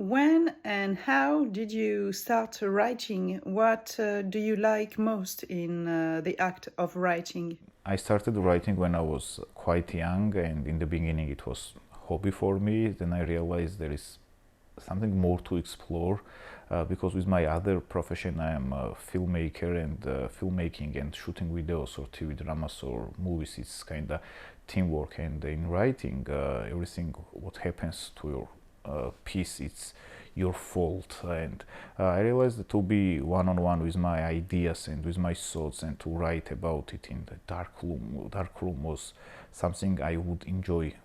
When and how did you start writing? What do you like most in the act of writing? I started writing when I was quite young, and in the beginning it was a hobby for me. Then I realized there is something more to explore, because with my other profession I am a filmmaker, and filmmaking and shooting videos or TV dramas or movies is kind of teamwork, and in writing everything what happens to your piece, it's your fault. And I realized that to be one-on-one with my ideas and with my thoughts and to write about it in the dark room was something I would enjoy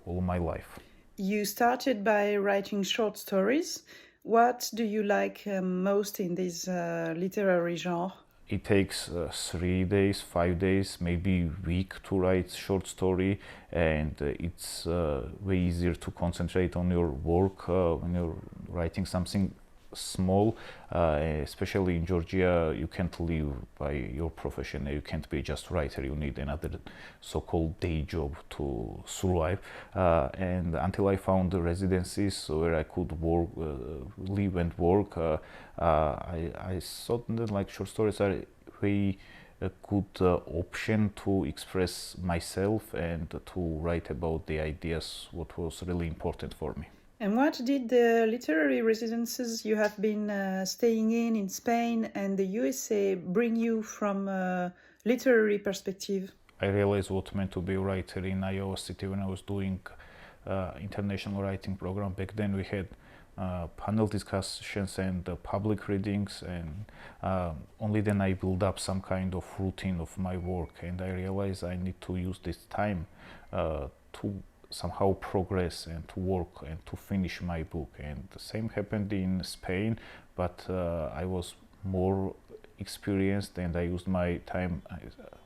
all my life. You started by writing short stories. What do you like most in this literary genre? It takes 3 days, 5 days, maybe a week to write short story, and it's way easier to concentrate on your work when you're writing something small. Especially in Georgia, you can't live by your profession. You can't be just writer. You need another so-called day job to survive. And until I found the residencies where I could work, live and work, I thought that like short stories are very good option to express myself and to write about the ideas what was really important for me. And what did the literary residences you have been staying in Spain and the USA bring you from a literary perspective? I realized what meant to be a writer in Iowa City when I was doing international writing program. Back then we had panel discussions and public readings, and only then I built up some kind of routine of my work, and I realized I need to use this time to somehow progress and to work and to finish my book. And the same happened in Spain, but I was more experienced and I used my time,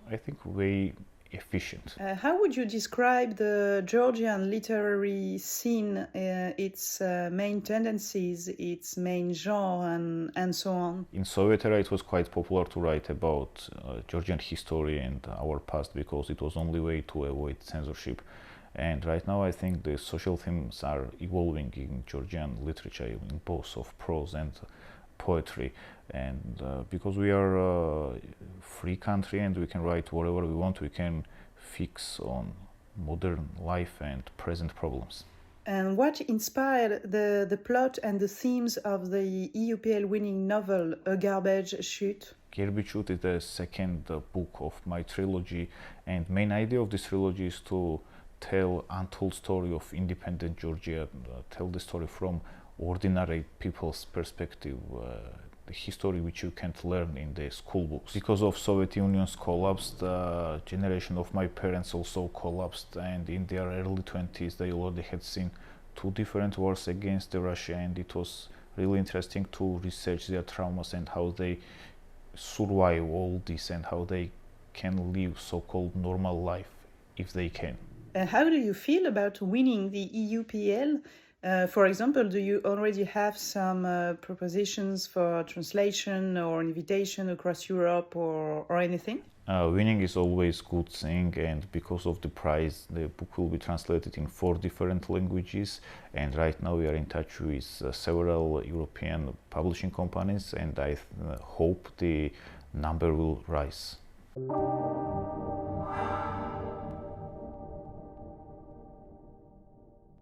I think, way efficient. How would you describe the Georgian literary scene, its main tendencies, its main genre, and so on? In Soviet era, it was quite popular to write about Georgian history and our past because it was only way to avoid censorship. And right now, I think the social themes are evolving in Georgian literature, in both of prose and poetry. And because we are a free country and we can write whatever we want, we can fix on modern life and present problems. And what inspired the plot and the themes of the EUPL winning novel, A Garbage Chute? Chute is the second book of my trilogy, and main idea of this trilogy is to tell untold story of independent Georgia, tell the story from ordinary people's perspective, the history which you can't learn in the school books. Because of Soviet Union's collapse, the generation of my parents also collapsed, and in their early 20s they already had seen two different wars against Russia, and it was really interesting to research their traumas and how they survive all this and how they can live so-called normal life if they can. How do you feel about winning the EUPL? For example, do you already have some propositions for translation or invitation across Europe or anything? Winning is always a good thing, and because of the prize, the book will be translated in 4 different languages. And right now we are in touch with several European publishing companies, and I hope the number will rise.